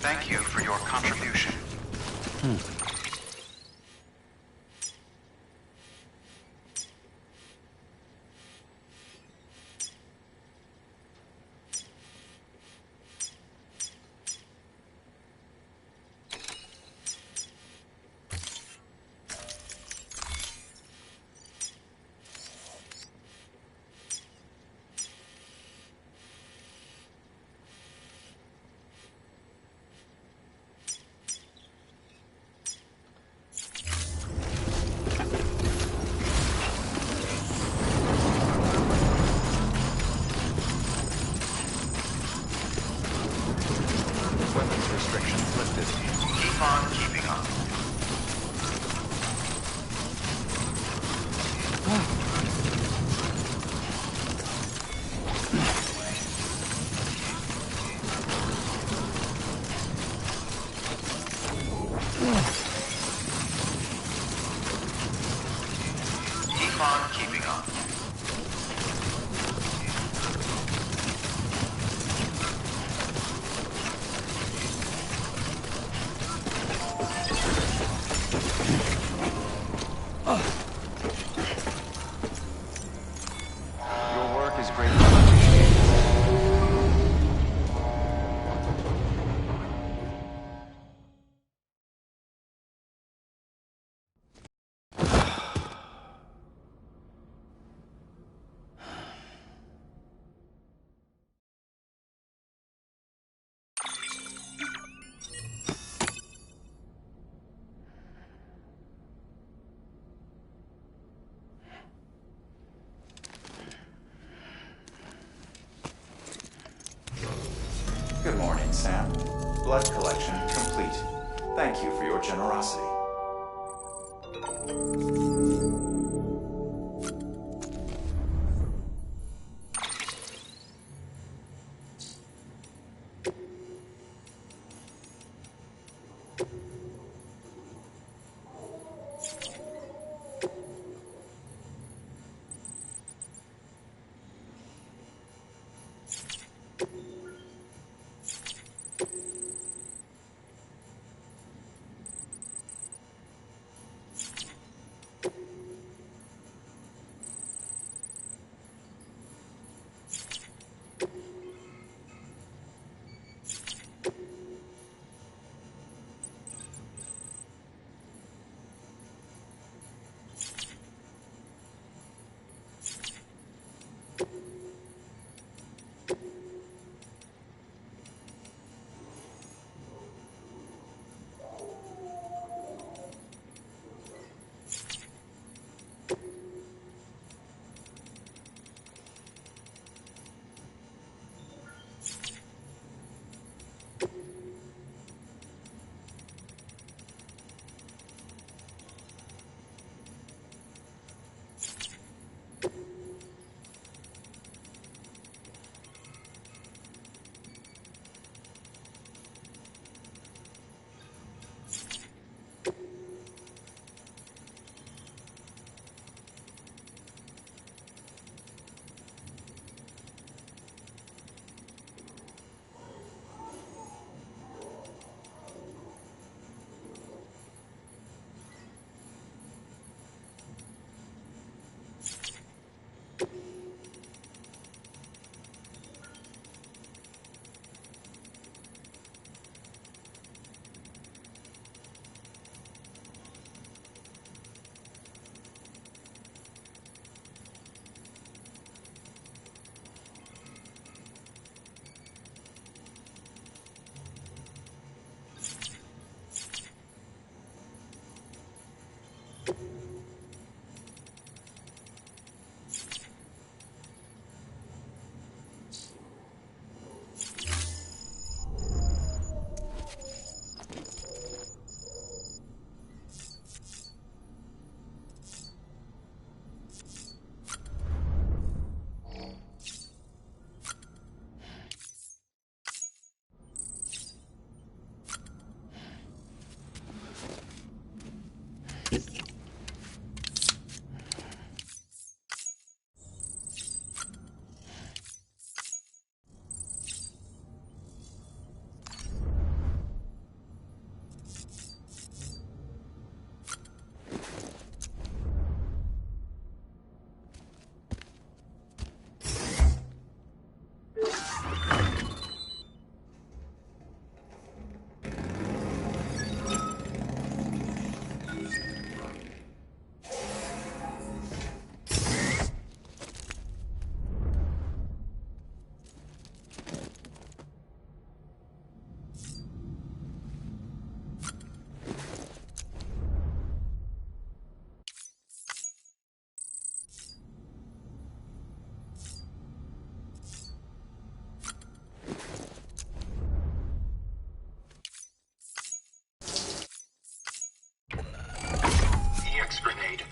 Thank you for your contribution. Weapons restrictions lifted. Keep on keeping on. Keep on keeping on. Your work is greatly appreciated. Good morning, Sam. Blood collection complete. Thank you for your generosity.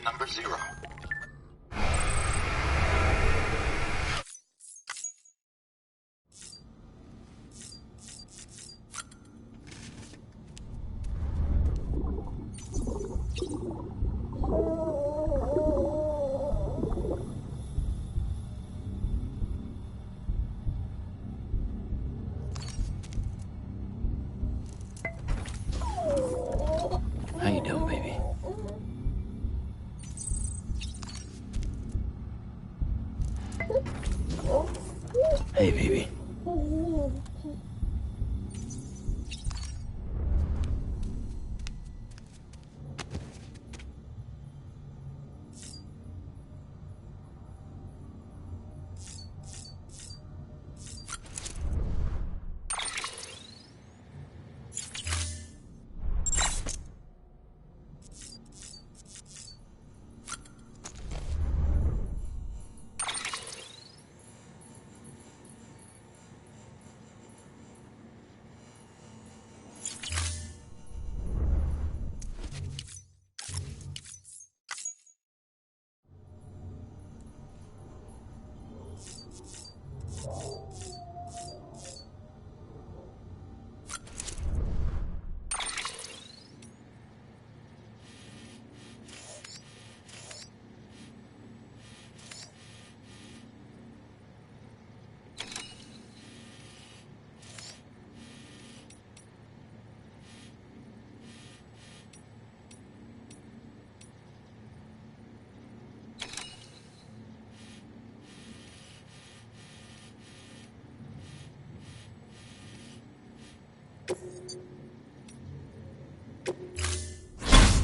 number 0. How you doing, baby? Hey, baby.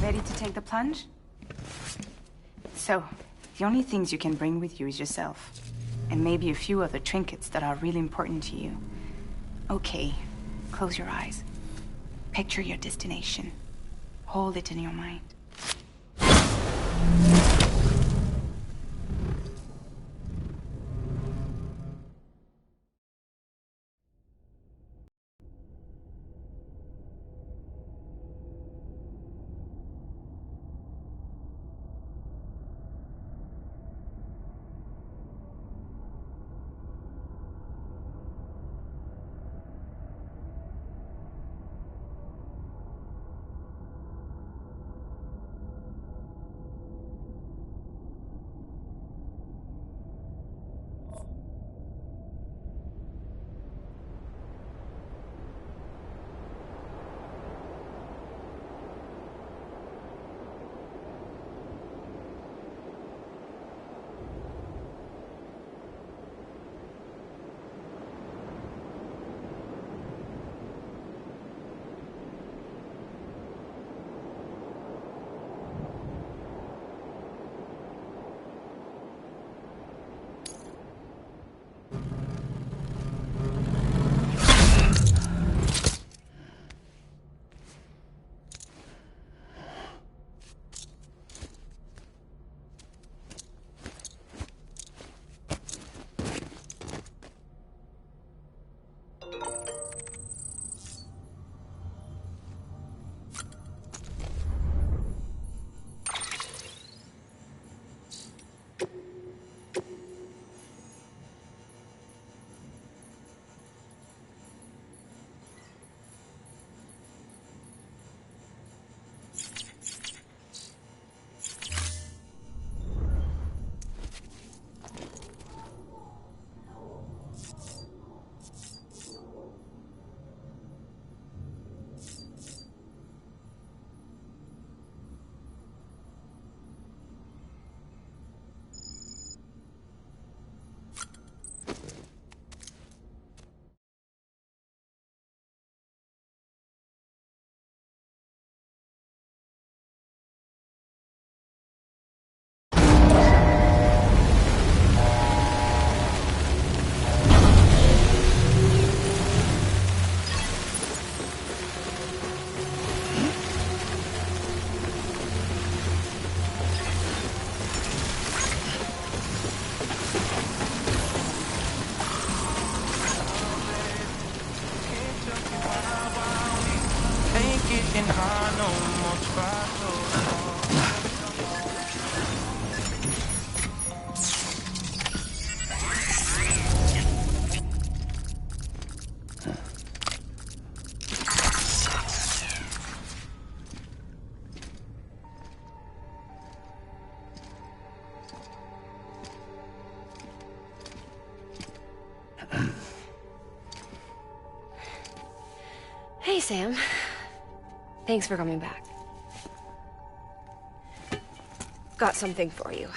Ready to take the plunge? So, the only things you can bring with you is yourself. And maybe a few other trinkets that are really important to you. Okay, close your eyes. Picture your destination. Hold it in your mind. Sam. Thanks for coming back. Got something for you.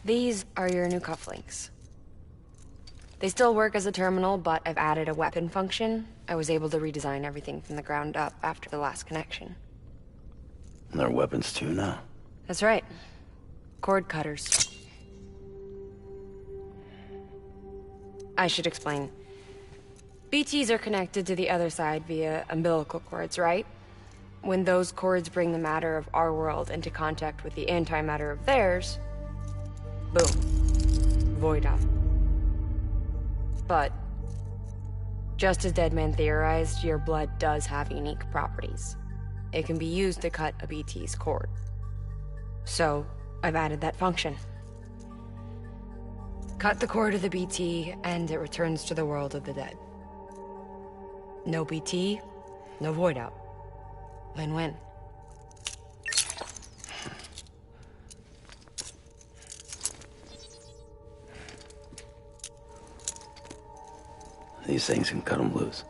These are your new cufflinks. They still work as a terminal, but I've added a weapon function. I was able to redesign everything from the ground up after the last connection. And they're weapons too now. That's right. Cord cutters. I should explain. BTs are connected to the other side via umbilical cords, right? When those cords bring the matter of our world into contact with the antimatter of theirs, boom. Void out. But, just as Deadman theorized, your blood does have unique properties. It can be used to cut a BT's cord. So, I've added that function. Cut the cord of the BT, and it returns to the world of the dead. No BT, no void out. Win-win. These things can cut them loose.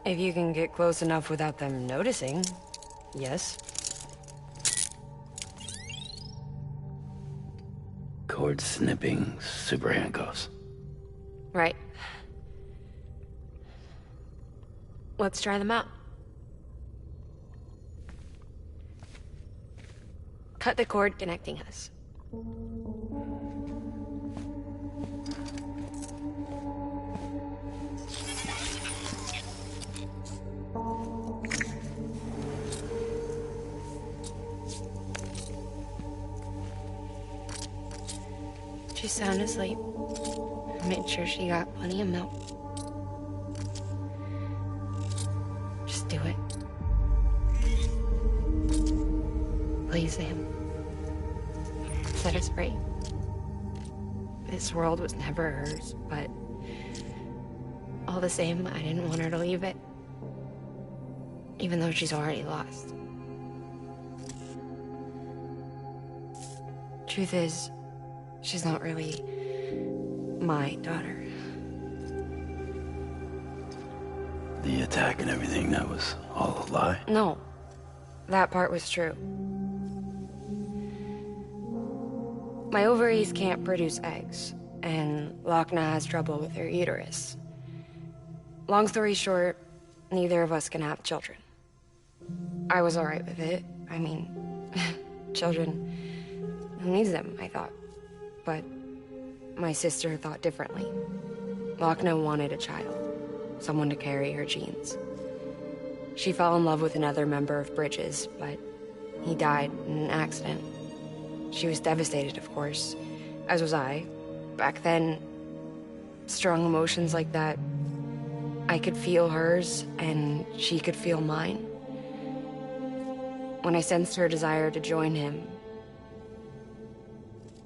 If you can get close enough without them noticing, yes. Cord snipping, super handcuffs. Right. Let's try them out. Cut the cord connecting us. She's sound asleep. I made sure she got plenty of milk. Just do it. Please, Sam. Set us free. This world was never hers, but all the same, I didn't want her to leave it. Even though she's already lost. Truth is, she's not really my daughter. The attack and everything, that was all a lie? No, that part was true. My ovaries can't produce eggs, and Lochna has trouble with her uterus. Long story short, neither of us can have children. I was alright with it. I mean, children, who needs them, I thought. But my sister thought differently. Lochna wanted a child, someone to carry her genes. She fell in love with another member of Bridges, but he died in an accident. She was devastated, of course, as was I. Back then, strong emotions like that, I could feel hers, and she could feel mine. When I sensed her desire to join him,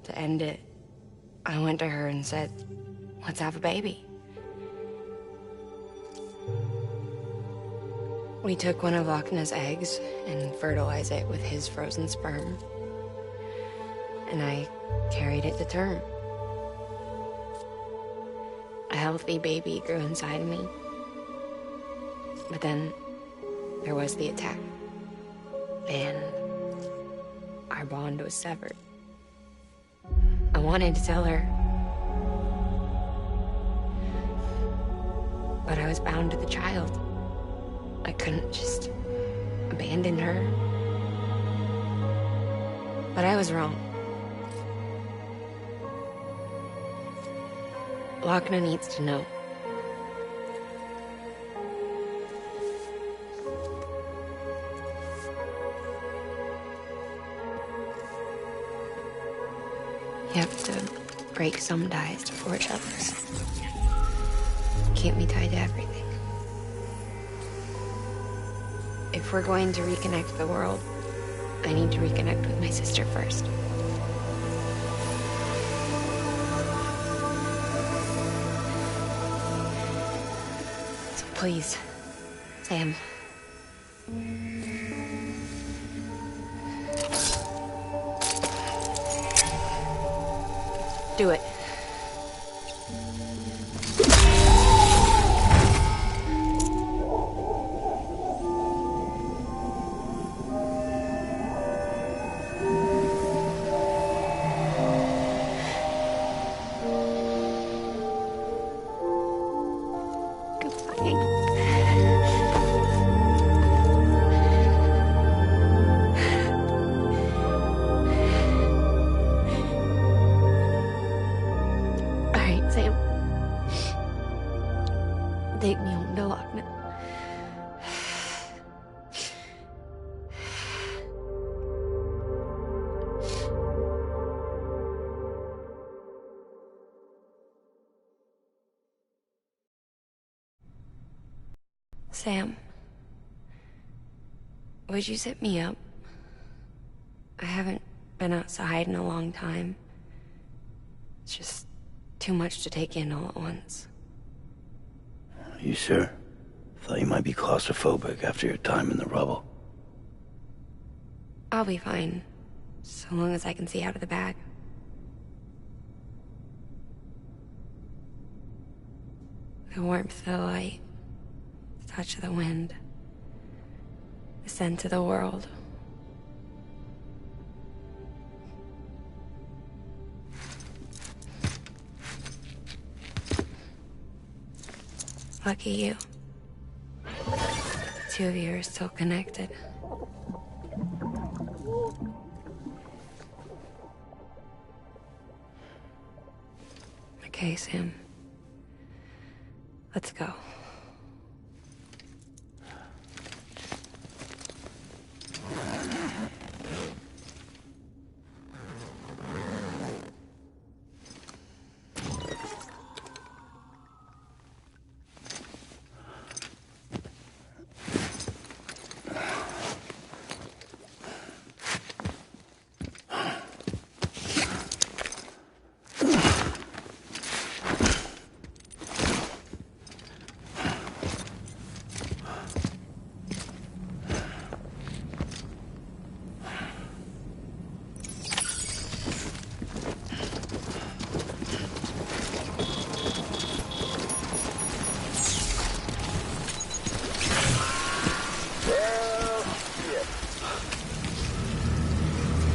to end it, I went to her and said, let's have a baby. We took one of Lochna's eggs and fertilized it with his frozen sperm. And I carried it to term. A healthy baby grew inside of me. But then there was the attack. And our bond was severed. I wanted to tell her. But I was bound to the child. I couldn't just abandon her. But I was wrong. Lochna needs to know. You have to break some ties to forge others. Can't be tied to everything. If we're going to reconnect the world, I need to reconnect with my sister first. So please, Sam. Do it. All right, Sam. Take me home to Loch Ness. Sam, would you sit me up? I haven't been outside in a long time. It's just too much to take in all at once. You sure? Thought you might be claustrophobic after your time in the rubble. I'll be fine, so long as I can see out of the bag. The warmth of the light, the touch of the wind, the scent of the world. Lucky you. The two of you are still connected. Okay, Sam. Let's go.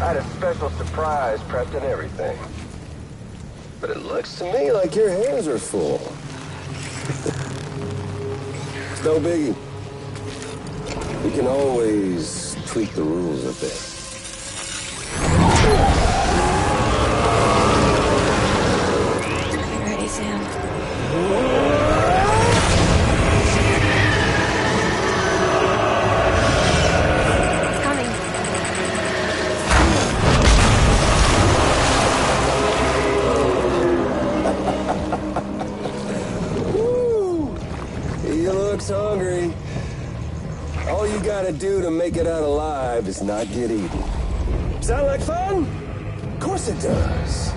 I had a special surprise prepped and everything. But it looks to me like your hands are full. It's no biggie. We can always tweak the rules a bit. You ready, Sam? It's coming. Woo! He looks hungry. All you gotta do to make it out alive is not get eaten. Sound like fun? Of course it does.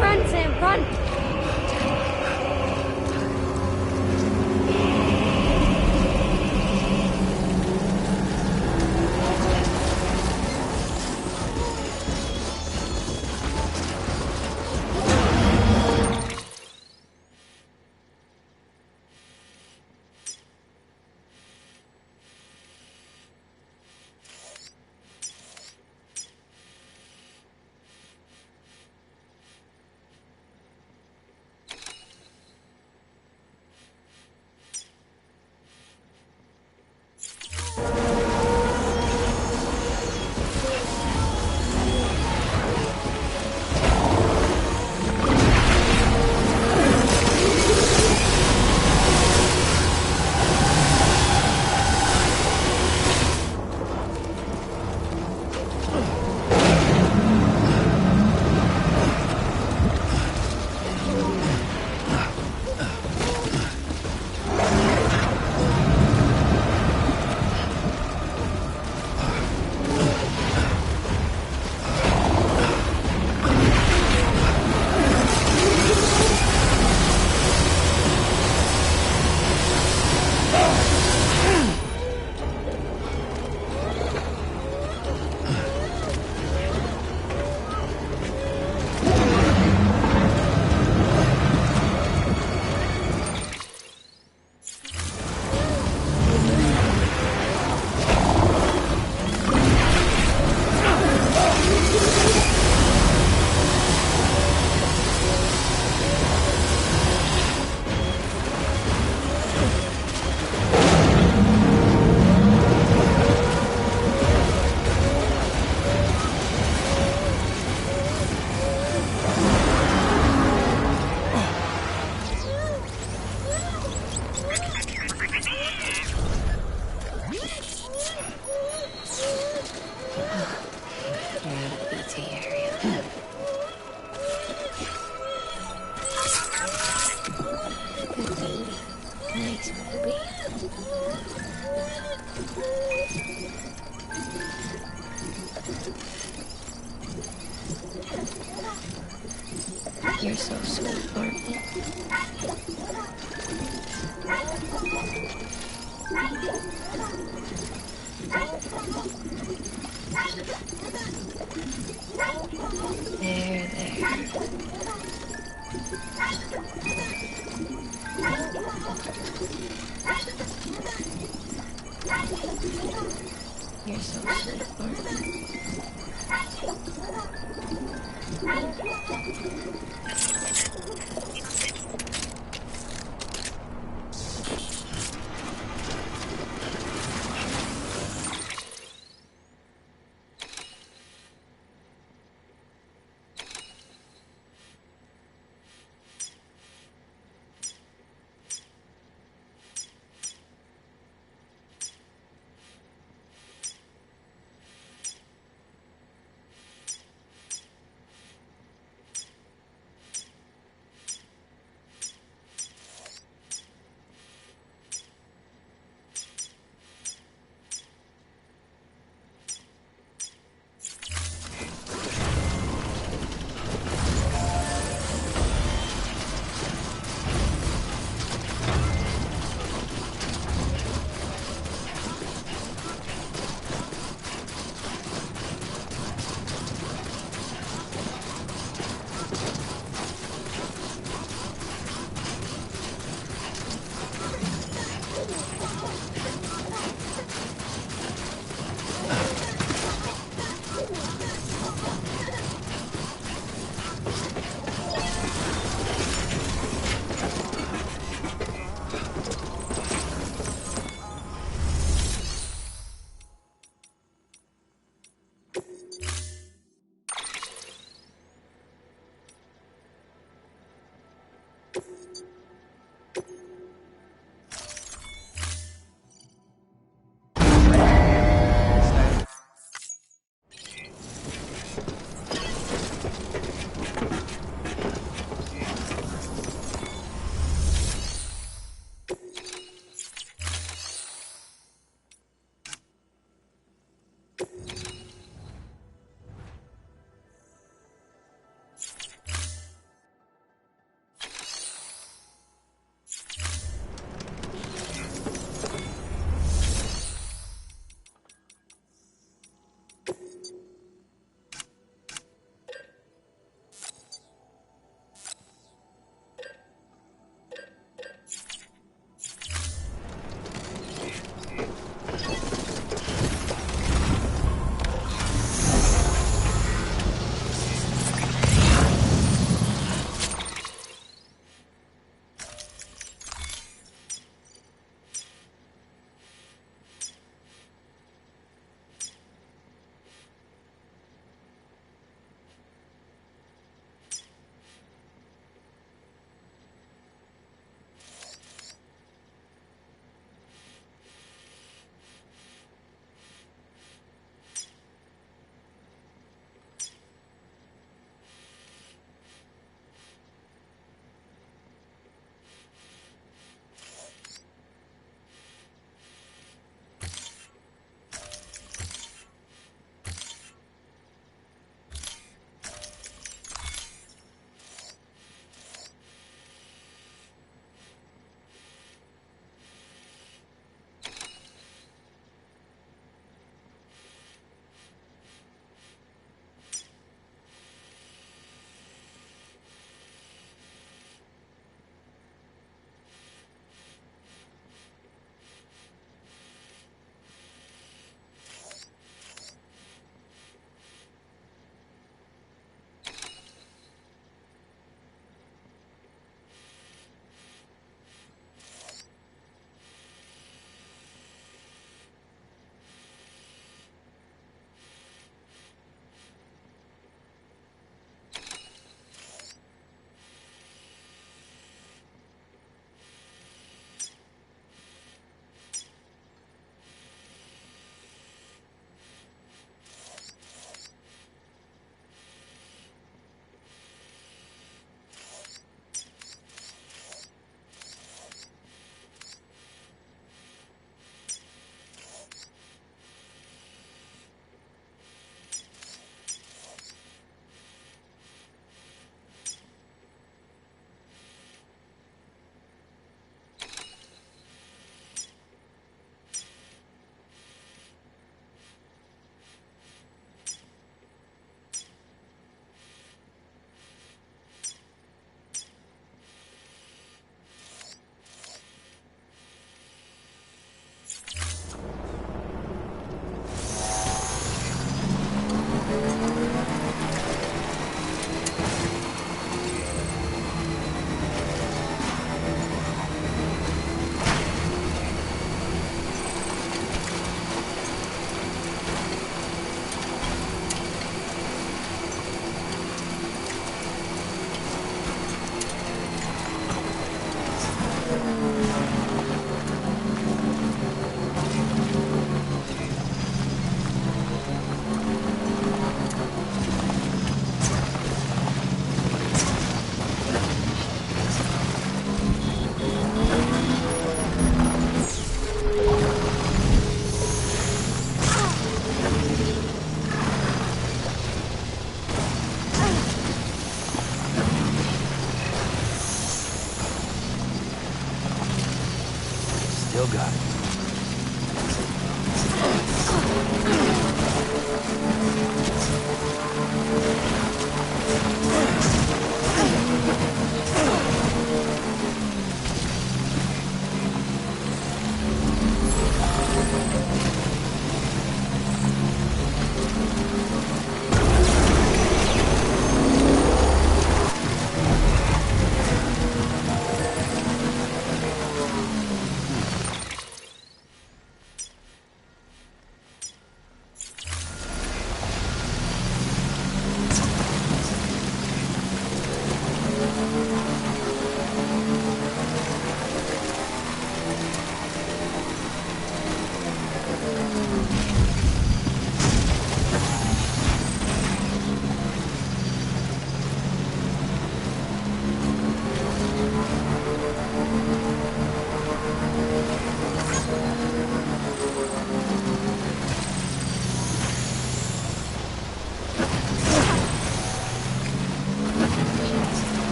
Run, Sam, run! You're so sweet, Martin. There, there. You're so sweet, Martin.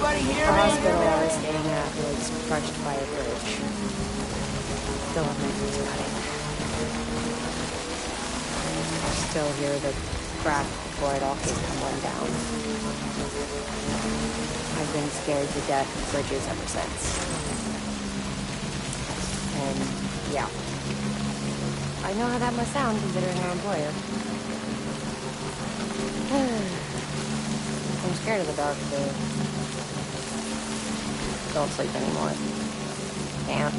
The hospital I was staying at was crushed by a bridge. Still have nightmares about it. Still hear the crack before it all came tumbling down. I've been scared to death of bridges ever since. And, yeah. I know how that must sound considering our employer. I'm scared of the dark, too. Don't sleep anymore. Can't.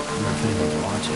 I'm not gonna watch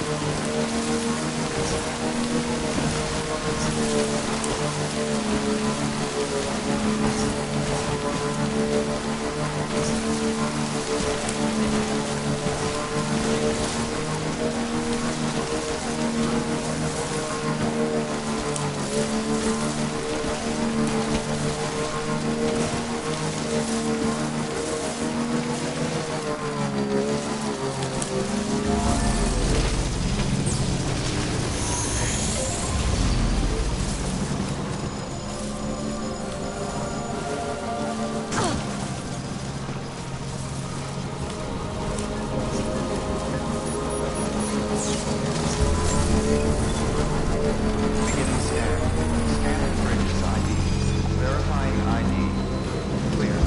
Beginning scan. Scanning bridges ID. Verifying ID. Clear.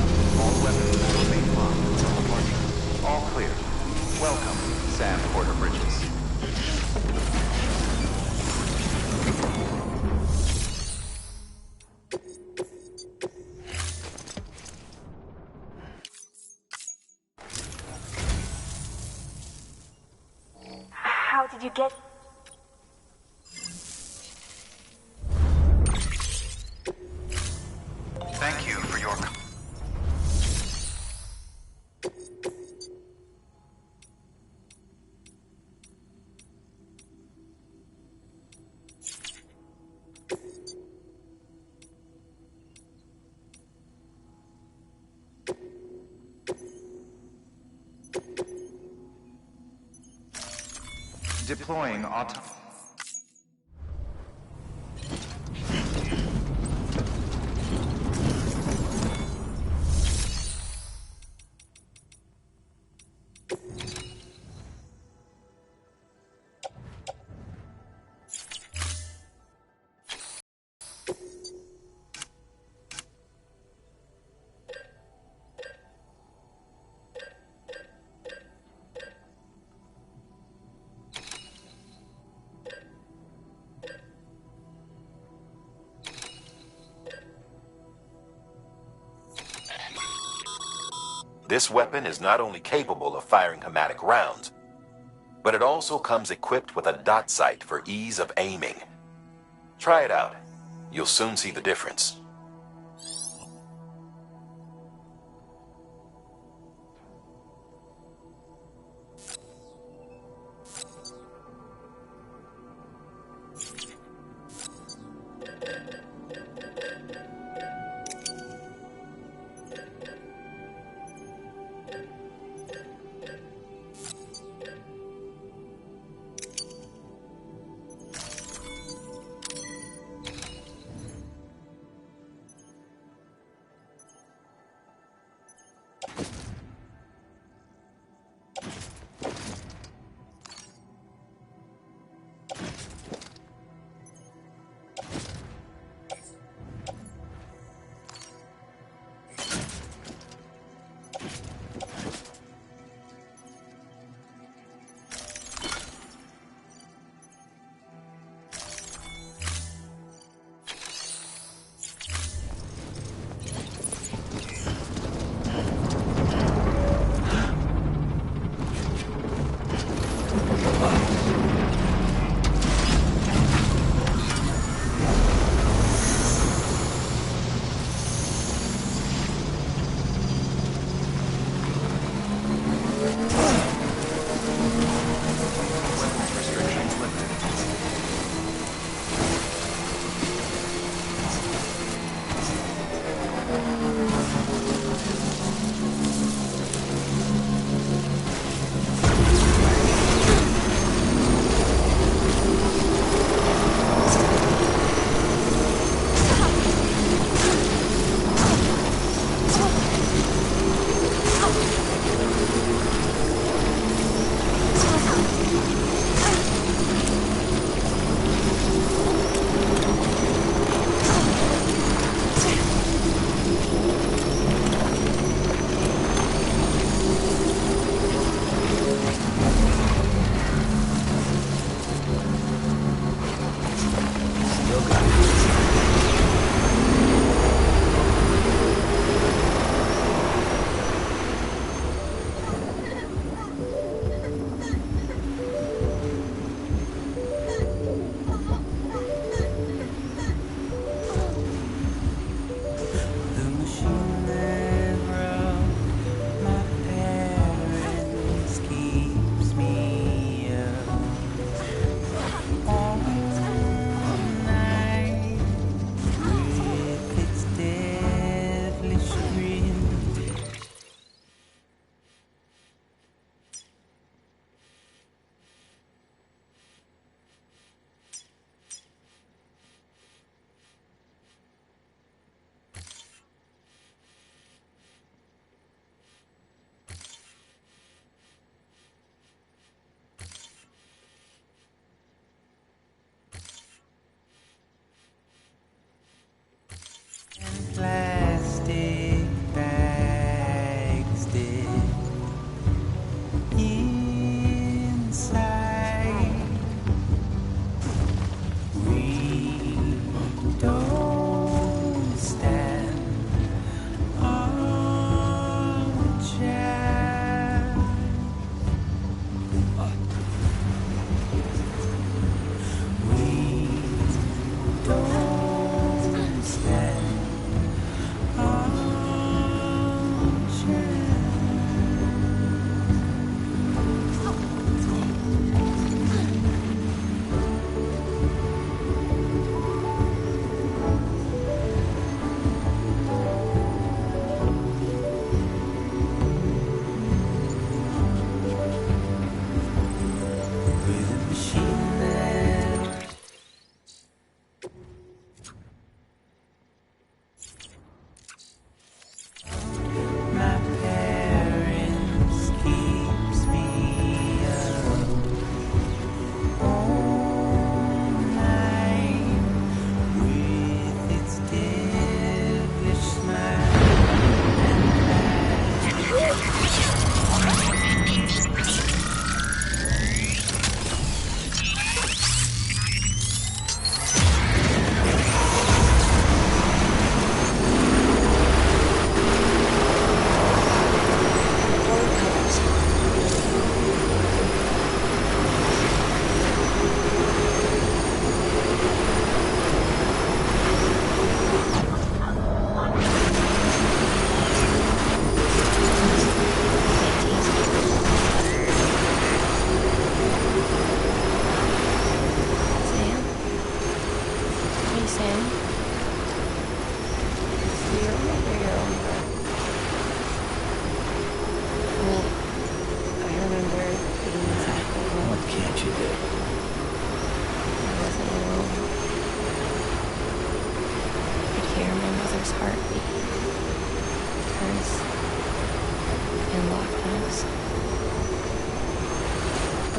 All weapons will remain locked until departing. All clear. Welcome, Sam Porter Bridges. How did you get... Thank you for your... Deploying auto... This weapon is not only capable of firing hematic rounds, but it also comes equipped with a dot sight for ease of aiming. Try it out. You'll soon see the difference.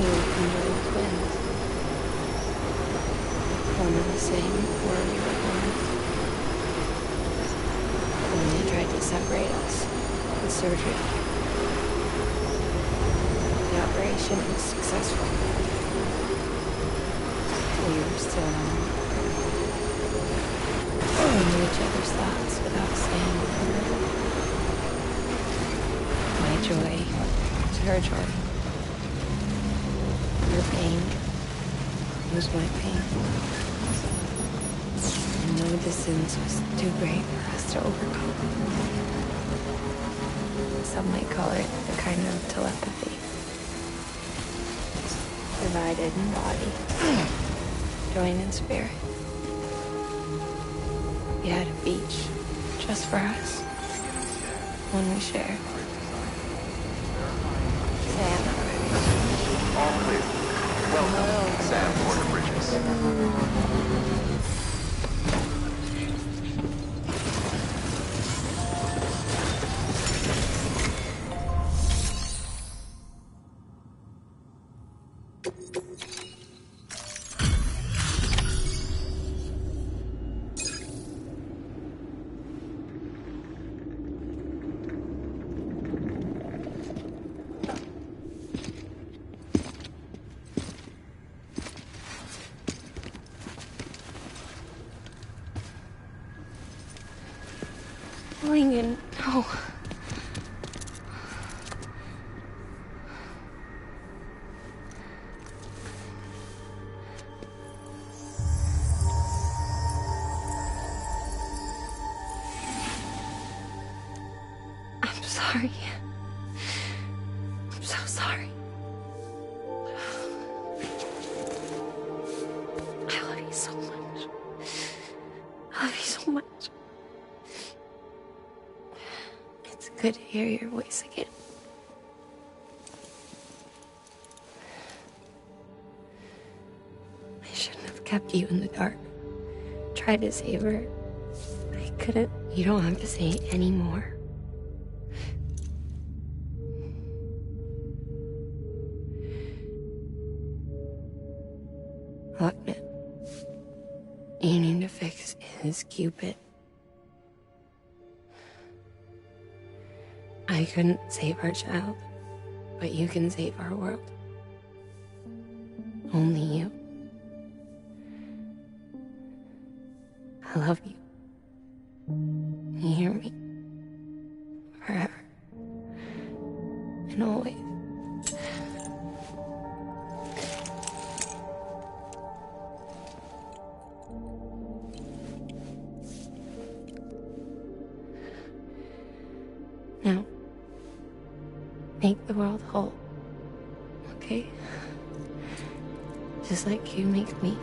We were conjoined twins. One and the same before we were born. When they tried to separate us with surgery. The operation was successful. We were still alone. We knew each other's thoughts without saying a word. My joy was her joy. Her pain was my pain. And no distance was too great for us to overcome. Some might call it a kind of telepathy. Divided in body, joined in spirit. We had a beach just for us. One we shared. Sam. All clear. Welcome, Sam Porter Bridges. Lincoln, no. I'm sorry. I'm so sorry. I love you so much. I love you so much. It's good to hear your voice again. I shouldn't have kept you in the dark. Tried to save her. I couldn't. You don't have to say any more. Look, man. You need to fix his Cupid. I couldn't save our child, but you can save our world. Only you. I love you. You hear me? Forever. And always. Now, make the world whole, okay? Just like you make me.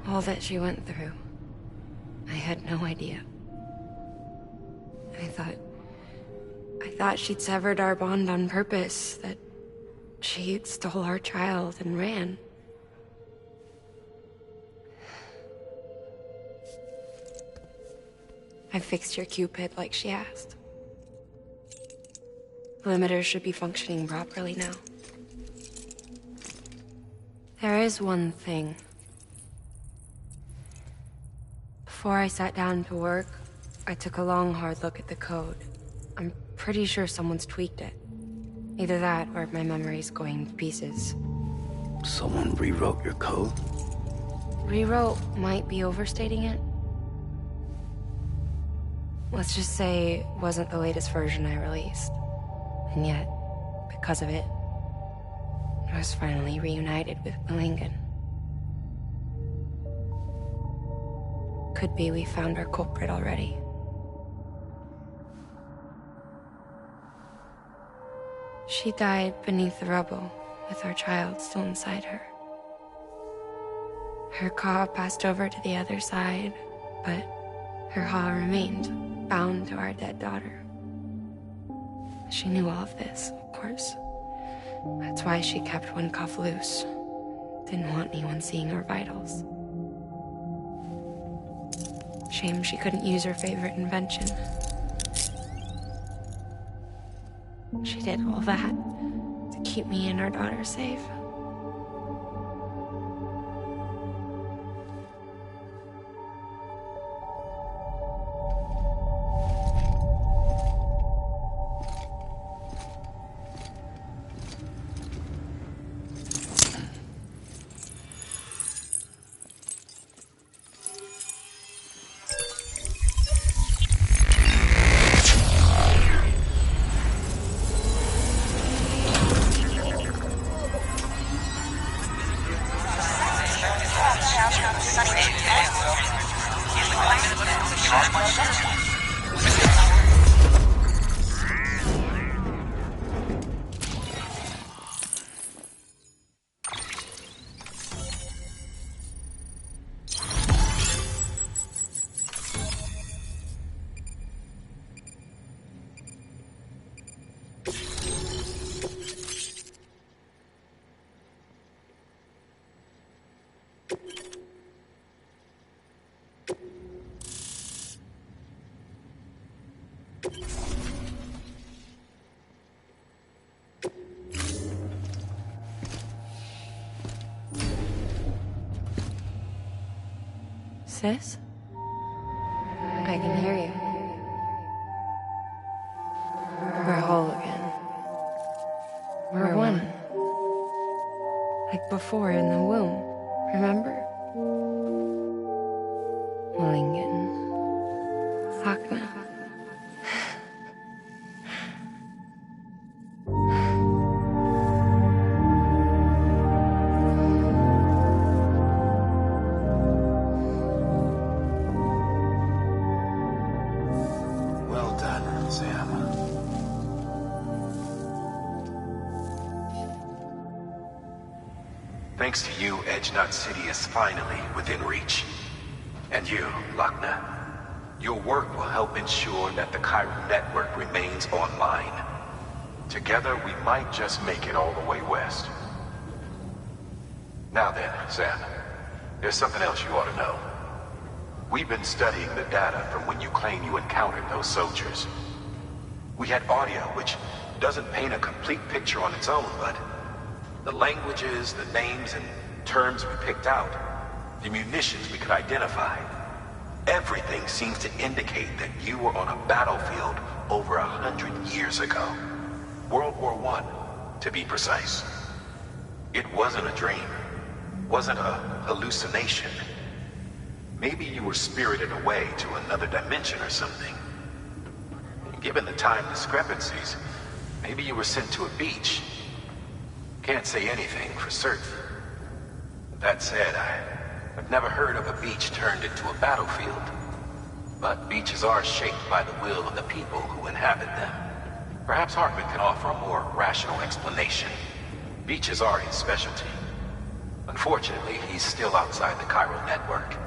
All that she went through, I had no idea. I thought she'd severed our bond on purpose, that she stole our child and ran. I fixed your Cupid like she asked. Limiters should be functioning properly now. There is one thing. Before I sat down to work, I took a long, hard look at the code. I'm pretty sure someone's tweaked it. Either that, or my memory's going to pieces. Someone rewrote your code? Rewrote might be overstating it. Let's just say it wasn't the latest version I released. And yet, because of it, I was finally reunited with Malingen. Could be we found our culprit already. She died beneath the rubble, with our child still inside her. Her Ka passed over to the other side, but her Ha remained, bound to our dead daughter. She knew all of this, of course. That's why she kept one cuff loose. Didn't want anyone seeing her vitals. Shame she couldn't use her favorite invention. She did all that to keep me and our daughter safe. Sis? I can hear you. We're whole again. We're one. Like before in the womb, remember? Malingen. Lochna. Well done, Sam. Thanks to you, Edge Knot City is finally within reach. And you, Lochna. Your work will help ensure that the Chiral network remains online. Together, we might just make it all the way west. Now then, Sam, there's something else you ought to know. We've been studying the data from when you claim you encountered those soldiers. We had audio, which doesn't paint a complete picture on its own, but the languages, the names, and terms we picked out, the munitions we could identify, everything seems to indicate that you were on a battlefield over 100 years ago. World War I, to be precise. It wasn't a dream. Wasn't a hallucination. Maybe you were spirited away to another dimension or something. Given the time discrepancies, maybe you were sent to a beach. Can't say anything for certain. That said, I've never heard of a beach turned into a battlefield. But beaches are shaped by the will of the people who inhabit them. Perhaps Hartman can offer a more rational explanation. Beaches are his specialty. Unfortunately, he's still outside the Chiral network.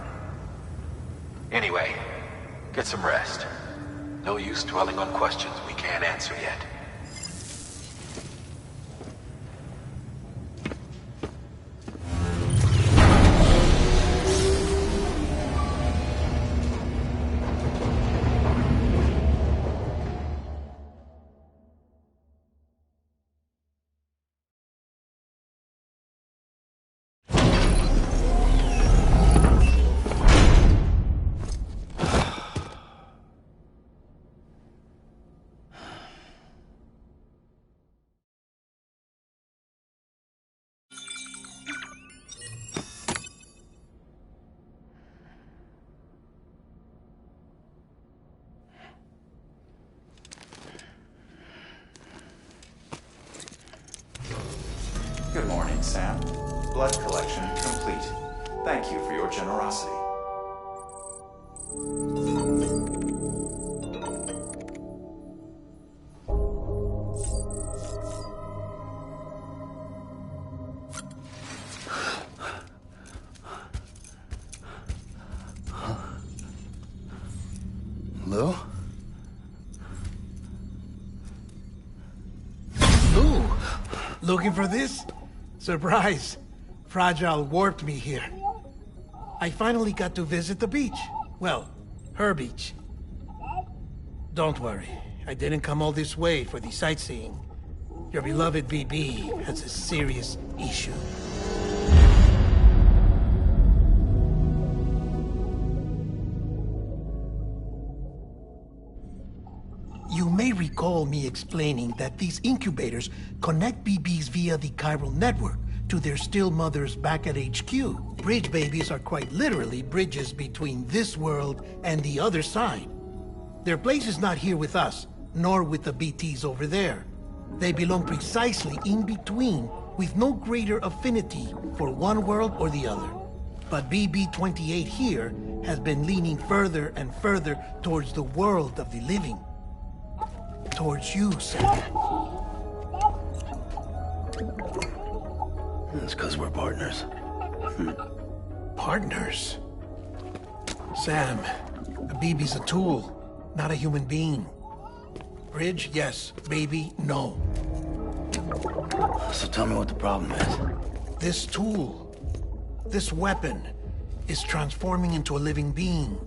Anyway, get some rest. No use dwelling on questions we can't answer yet. morning, Sam. Blood collection complete. Thank you for your generosity. Lou? Lou? Looking for this? Surprise. Fragile warped me here. I finally got to visit the beach. Well, her beach. Don't worry. I didn't come all this way for the sightseeing. Your beloved BB has a serious issue. You may recall me explaining that these incubators connect BBs via the chiral network to their still mothers back at HQ. Bridge babies are quite literally bridges between this world and the other side. Their place is not here with us, nor with the BTs over there. They belong precisely in between, with no greater affinity for one world or the other. But BB-28 here has been leaning further and further towards the world of the living. Towards you, Sam. It's because we're partners. Partners? Sam, a BB's a tool, not a human being. Bridge, yes. Baby, no. So tell me what the problem is. This tool, this weapon, is transforming into a living being.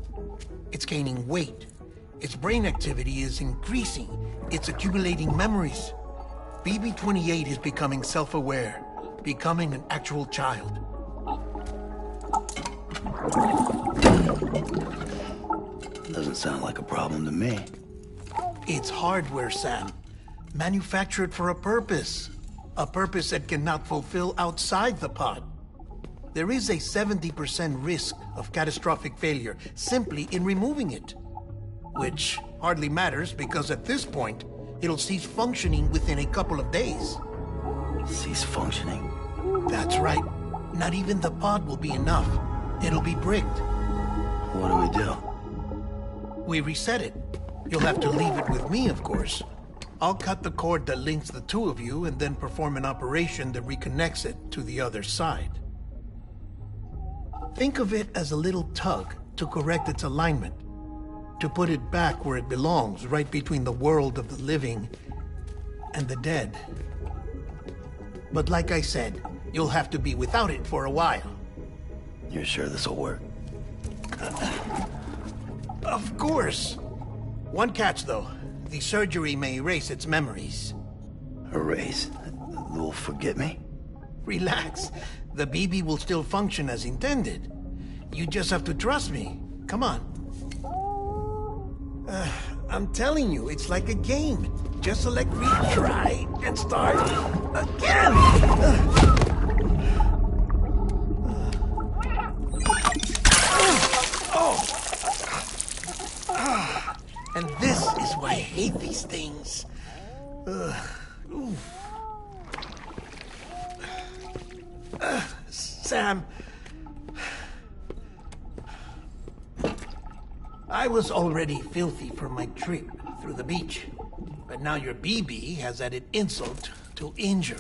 It's gaining weight. Its brain activity is increasing. It's accumulating memories. BB-28 is becoming self-aware, becoming an actual child. Doesn't sound like a problem to me. It's hardware, Sam. Manufactured for a purpose. A purpose that cannot fulfill outside the pod. There is a 70% risk of catastrophic failure simply in removing it. Which hardly matters because at this point, it'll cease functioning within a couple of days. Cease functioning? That's right. Not even the pod will be enough. It'll be bricked. What do we do? We reset it. You'll have to leave it with me, of course. I'll cut the cord that links the two of you and then perform an operation that reconnects it to the other side. Think of it as a little tug to correct its alignment. To put it back where it belongs, right between the world of the living and the dead. But like I said, you'll have to be without it for a while. You're sure this'll work? Of course. One catch, though. The surgery may erase its memories. Erase? Will forget me? Relax. The BB will still function as intended. You just have to trust me. Come on. I'm telling you, it's like a game. Just select retry and start again! And this is why I hate these things. Sam. I was already filthy from my trip through the beach. But now your BB has added insult to injury.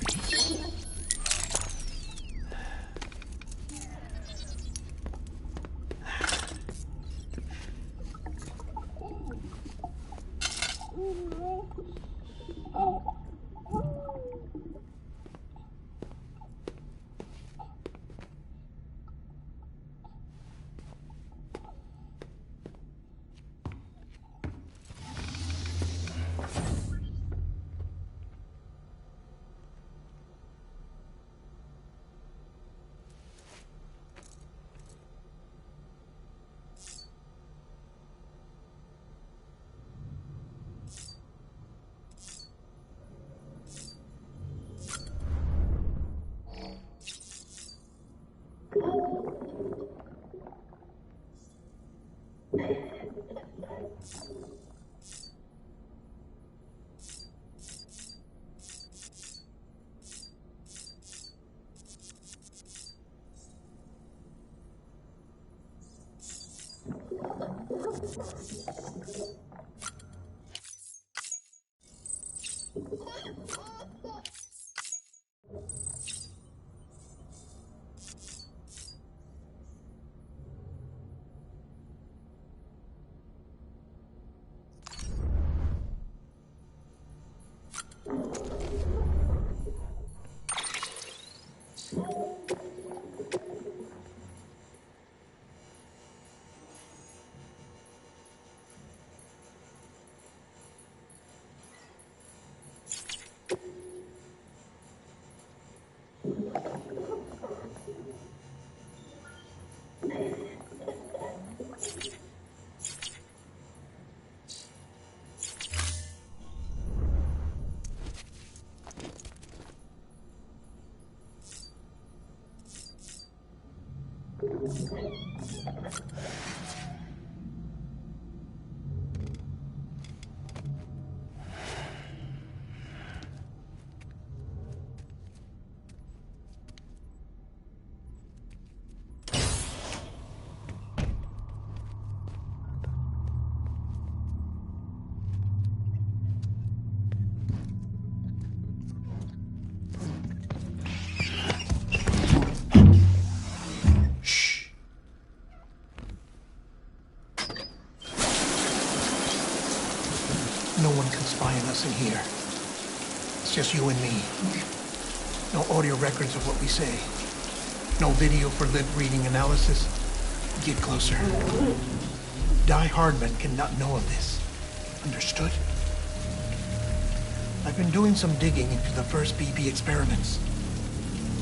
No one can spy on us in here. It's just you and me. No audio records of what we say. No video for lip-reading analysis. Get closer. Die Hardman cannot know of this. Understood? I've been doing some digging into the first BB experiments.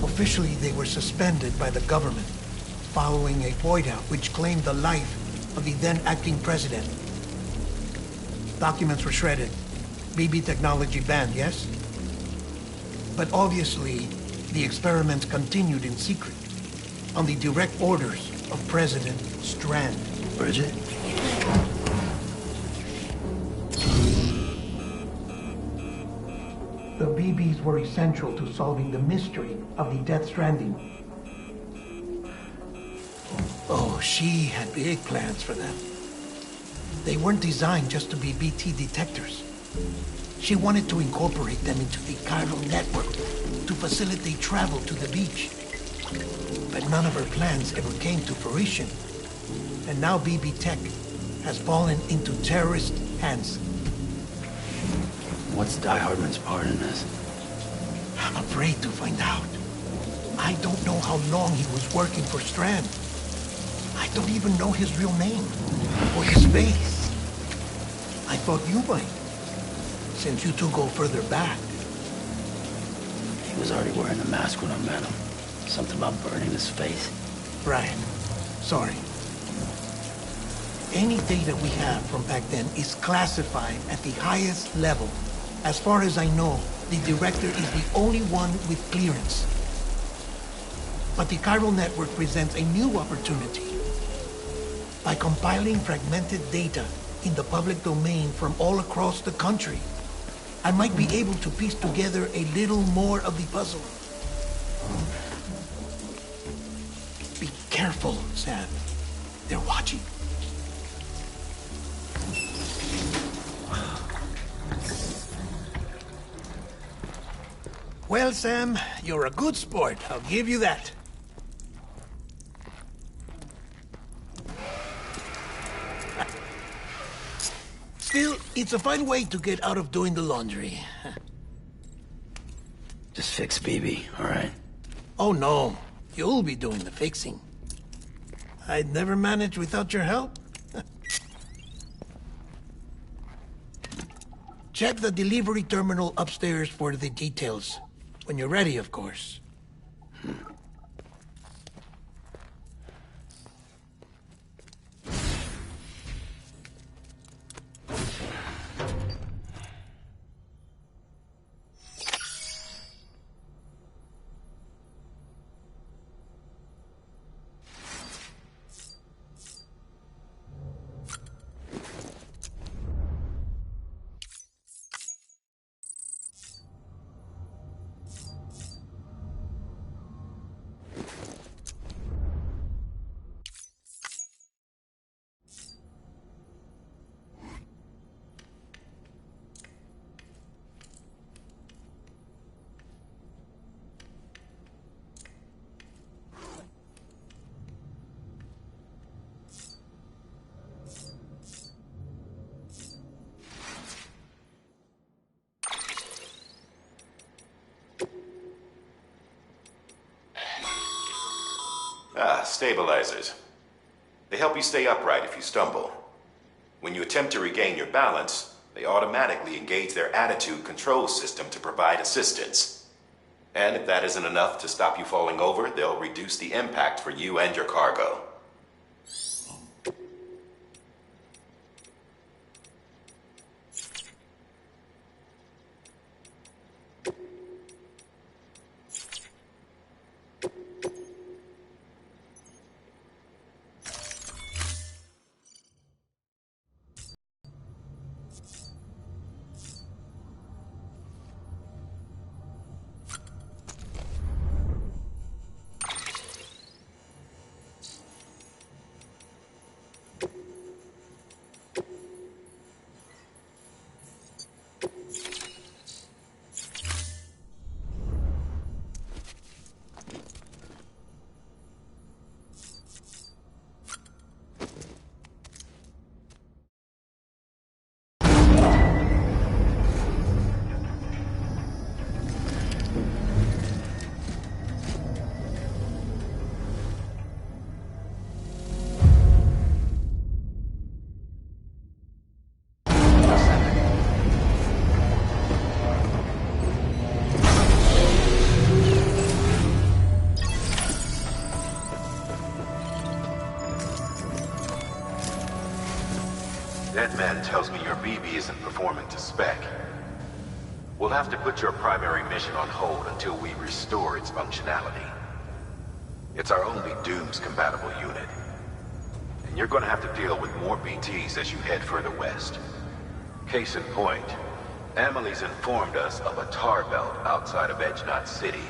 Officially, they were suspended by the government following a void out which claimed the life of the then acting president. Documents were shredded. BB technology banned, yes? But obviously, the experiments continued in secret, on the direct orders of President Strand. Bridget? The BBs were essential to solving the mystery of the Death Stranding. Oh, she had big plans for them. They weren't designed just to be BT detectors. She wanted to incorporate them into the chiral network to facilitate travel to the beach. But none of her plans ever came to fruition. And now BB Tech has fallen into terrorist hands. What's Die Hardman's part in this? I'm afraid to find out. I don't know how long he was working for Strand. I don't even know his real name or his face. I thought you might, since you two go further back. He was already wearing the mask when I met him. Something about burning his face. Right. Sorry. Any data we have from back then is classified at the highest level. As far as I know, the director is the only one with clearance. But the chiral network presents a new opportunity. By compiling fragmented data in the public domain from all across the country, I might be able to piece together a little more of the puzzle. Be careful, Sam. They're watching. Well, Sam, you're a good sport. I'll give you that. Still, it's a fine way to get out of doing the laundry. Just fix BB, all right? Oh, no. You'll be doing the fixing. I'd never manage without your help. Check the delivery terminal upstairs for the details. When you're ready, of course. Stabilizers. They help you stay upright if you stumble. When you attempt to regain your balance, they automatically engage their attitude control system to provide assistance. And if that isn't enough to stop you falling over, they'll reduce the impact for you and your cargo. That man tells me your BB isn't performing to spec. We'll have to put your primary mission on hold until we restore its functionality. It's our only Dooms-compatible unit. And you're gonna have to deal with more BTs as you head further west. Case in point, Amelie's informed us of a tar belt outside of Edge Knot City.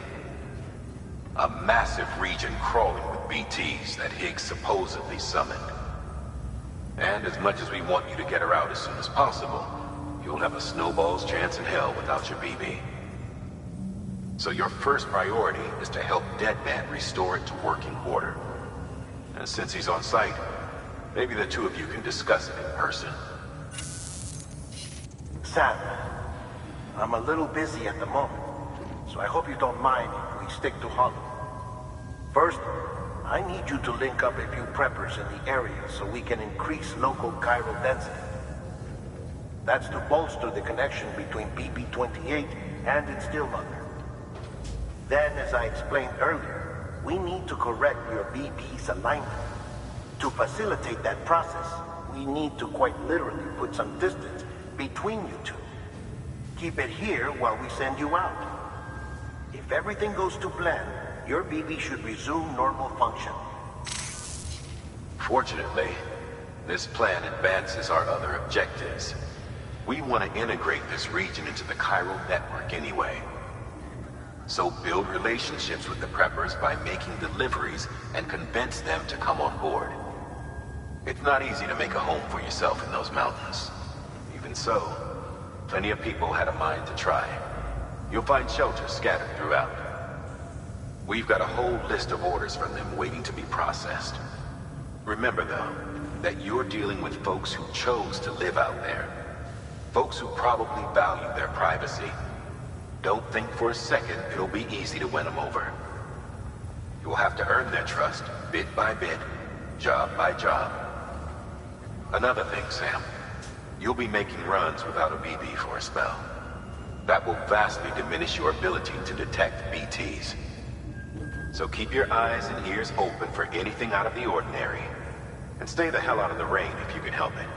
A massive region crawling with BTs that Higgs supposedly summoned. And as much as we want you to get her out as soon as possible, you'll have a snowball's chance in hell without your BB. So your first priority is to help Deadman restore it to working order. And since he's on site, maybe the two of you can discuss it in person. Sam, I'm a little busy at the moment, so I hope you don't mind if we stick to Hollow. First, I need you to link up a few preppers in the area so we can increase local chiral density. That's to bolster the connection between BB-28 and its still mother. Then, as I explained earlier, we need to correct your BB's alignment. To facilitate that process, we need to quite literally put some distance between you two. Keep it here while we send you out. If everything goes to plan, your BB should resume normal function. Fortunately, this plan advances our other objectives. We want to integrate this region into the chiral network anyway. So build relationships with the preppers by making deliveries and convince them to come on board. It's not easy to make a home for yourself in those mountains. Even so, plenty of people had a mind to try. You'll find shelters scattered throughout. We've got a whole list of orders from them waiting to be processed. Remember, though, that you're dealing with folks who chose to live out there. Folks who probably value their privacy. Don't think for a second it'll be easy to win them over. You'll have to earn their trust, bit by bit, job by job. Another thing, Sam. You'll be making runs without a BB for a spell. That will vastly diminish your ability to detect BTs. So keep your eyes and ears open for anything out of the ordinary. And stay the hell out of the rain if you can help it.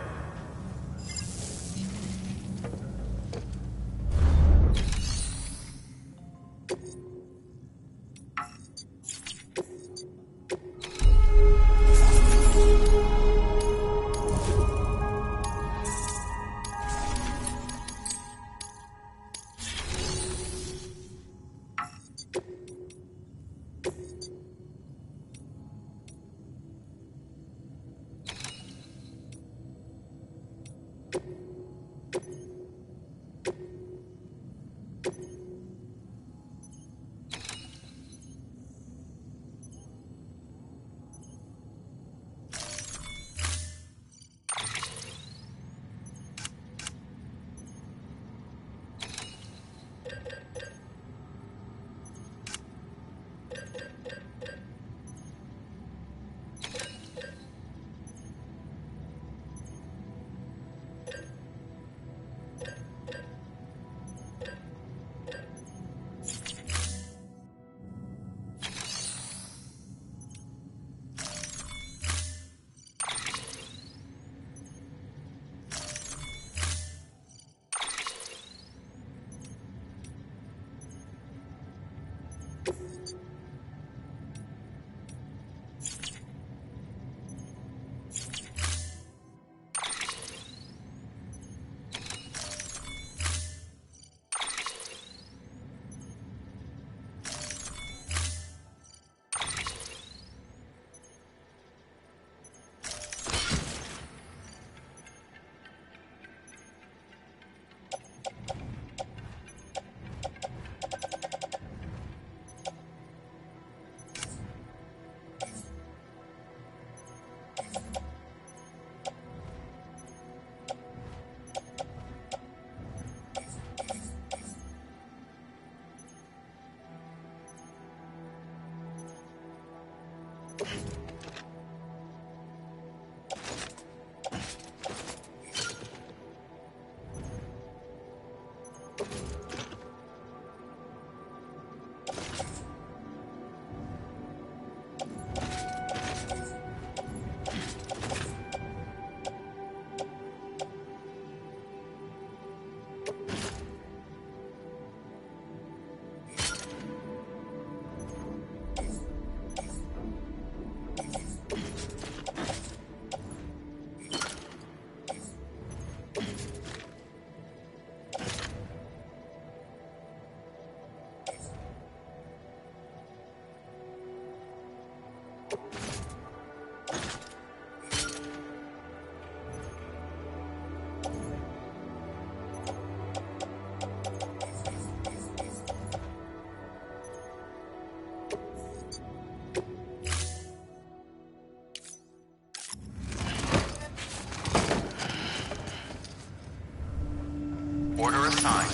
Order assigned.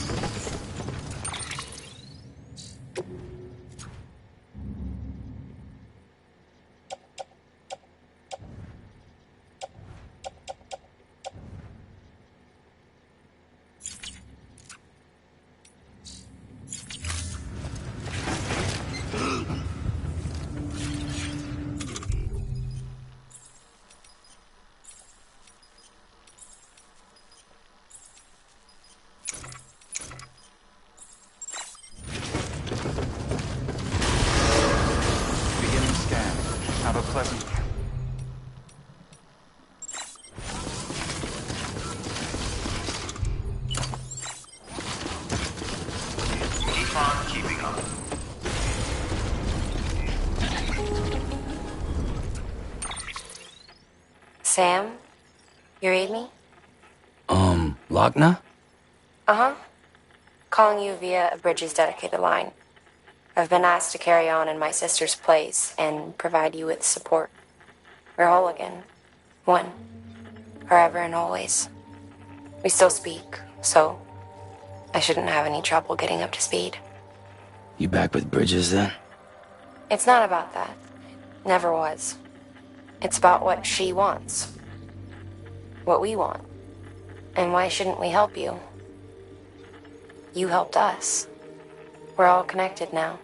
Beginning scan. Have a pleasant... Keep on keeping up. Sam? You read me? Lochna? Uh-huh. Calling you via a Bridges dedicated line. I've been asked to carry on in my sister's place and provide you with support. We're whole again. One. Forever and always. We still speak, so I shouldn't have any trouble getting up to speed. You back with Bridges then? It's not about that. Never was. It's about what she wants. What we want. And why shouldn't we help you? You helped us. We're all connected now.